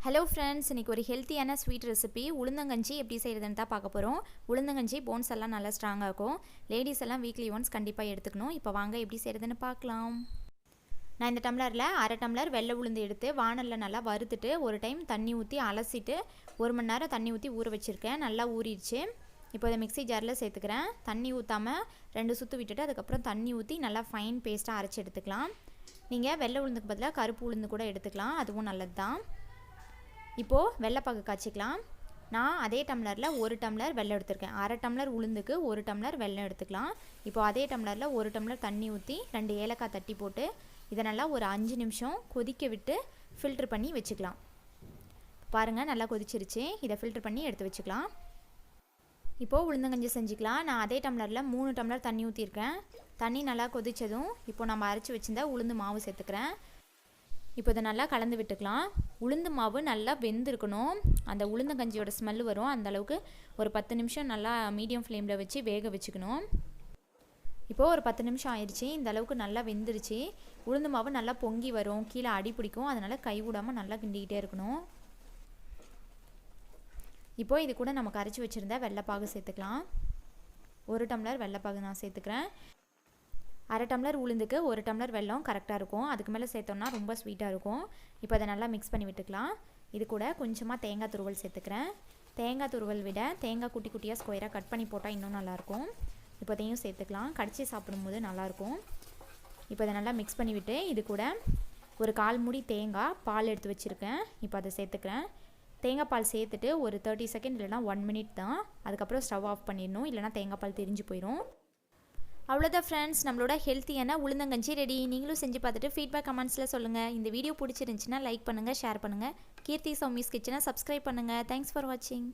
Hello friends, இன்றைக்கி ஒரு ஹெல்த்தியான ஸ்வீட் ரெசிபி உளுந்தங்கஞ்சி எப்படி செய்கிறதுன்னு தான் பார்க்க போகிறோம். உளுந்தங்கஞ்சி போன்ஸ் எல்லாம் நல்லா ஸ்ட்ராங்காக இருக்கும். லேடிஸ் எல்லாம் வீக்லி ஒன்ஸ் கண்டிப்பாக எடுத்துக்கணும். இப்போ வாங்க எப்படி செய்கிறதுன்னு பார்க்கலாம். நான் இந்த டம்ளரில் அரை டம்ளர் வெள்ளை உளுந்து எடுத்து வானலில் நல்லா வறுத்துட்டு ஒரு டைம் தண்ணி ஊற்றி அலசிட்டு 1 மணி நேரம் தண்ணி ஊற்றி ஊற வச்சுருக்கேன். நல்லா ஊறிடுச்சு. இப்போ அதை மிக்ஸி ஜாரில் சேர்த்துக்கிறேன். தண்ணி ஊற்றாமல் 2 சுற்று விட்டுட்டு அதுக்கப்புறம் தண்ணி ஊற்றி நல்லா ஃபைன் பேஸ்ட்டாக அரைச்சி எடுத்துக்கலாம். நீங்கள் வெள்ளை உளுந்துக்கு பதிலாக கருப்பு உளுந்து கூட எடுத்துக்கலாம், அதுவும் நல்லது தான். இப்போது வெள்ளைப்பாகு காய்ச்சிக்கலாம். நான் அதே டம்ளரில் 1 டம்ளர் வெல்லம் எடுத்திருக்கேன். அரை டம்ளர் உளுந்துக்கு 1 டம்ளர் வெல்லம் எடுத்துக்கலாம். இப்போது அதே டம்ளரில் 1 டம்ளர் தண்ணி ஊற்றி 2 ஏலக்காய் தட்டி போட்டு இதை நல்லா ஒரு 5 நிமிஷம் கொதிக்க விட்டு ஃபில்ட்ரு பண்ணி வச்சுக்கலாம். பாருங்கள், நல்லா கொதிச்சிருச்சு. இதை ஃபில்ட்ரு பண்ணி எடுத்து வச்சுக்கலாம். இப்போது உளுந்தங்கஞ்சி செஞ்சுக்கலாம். நான் அதே டம்ளரில் 3 டம்ளர் தண்ணி ஊற்றிருக்கேன். தண்ணி நல்லா கொதித்ததும் இப்போது நம்ம அரைச்சி வச்சுருந்த உளுந்து மாவு சேர்த்துக்கிறேன். இப்போ இதை நல்லா கலந்து விட்டுக்கலாம். உளுந்து மாவு நல்லா வெந்திருக்கணும். அந்த உளுந்தங்கஞ்சியோட ஸ்மெல் வரும். அந்தளவுக்கு ஒரு 10 நிமிஷம் நல்லா மீடியம் ஃப்ளேமில் வச்சு வேக வச்சுக்கணும். இப்போது ஒரு 10 நிமிஷம் ஆயிடுச்சு. இந்த அளவுக்கு நல்லா வெந்துருச்சு. உளுந்து மாவு நல்லா பொங்கி வரும், கீழே அடி பிடிக்கும். அதனால் கை விடாமல் நல்லா கிண்டிக்கிட்டே இருக்கணும். இப்போது இது கூட நம்ம கரைச்சி வச்சுருந்த வெள்ளைப்பாகு சேர்த்துக்கலாம். 1 டம்ளர் வெள்ளைப்பாகு நான் சேர்த்துக்கிறேன். அரை டம்ளர் உளுந்துக்கு 1 டம்ளர் வெல்லம் கரெக்டாக இருக்கும். அதுக்கு மேலே சேர்த்தோம்னா ரொம்ப ஸ்வீட்டாக இருக்கும். இப்போ அதை நல்லா மிக்ஸ் பண்ணி விட்டுக்கலாம். இது கூட கொஞ்சமாக தேங்காய் துருவல் சேர்த்துக்கிறேன். தேங்காய் துருவல் விட தேங்காய் குட்டி குட்டியாக ஸ்கொயராக கட் பண்ணி போட்டால் இன்னும் நல்லாயிருக்கும். இப்போ அதையும் சேர்த்துக்கலாம். கடிச்சு சாப்பிடும்போது நல்லாயிருக்கும். இப்போ அதை நல்லா மிக்ஸ் பண்ணி விட்டு இது கூட ஒரு 1/4 மூடி தேங்காய் பால் எடுத்து வச்சுருக்கேன். இப்போ அதை சேர்த்துக்கிறேன். தேங்காய் பால் சேர்த்துட்டு ஒரு 30 செகண்ட் இல்லைனா 1 மினிட் தான். அதுக்கப்புறம் ஸ்டவ் ஆஃப் பண்ணிடணும், இல்லைனா தேங்காய் பால் தெரிஞ்சு போயிடும். அவ்வளோதான் ஃப்ரெண்ட்ஸ், நம்மளோட ஹெல்த்தியான உளுந்தங்கஞ்சி ரெடி. நீங்களும் செஞ்சு பார்த்துட்டு ஃபீட்பேக் கமெண்ட்ஸில் சொல்லுங்கள். இந்த வீடியோ பிடிச்சிருந்துச்சின்னா லைக் பண்ணுங்கள், ஷேர் பண்ணுங்கள். கீர்த்தி சௌமிஸ் கிச்சனை சப்ஸ்கிரைப் பண்ணுங்கள். தேங்க்ஸ் ஃபார் வாட்சிங்.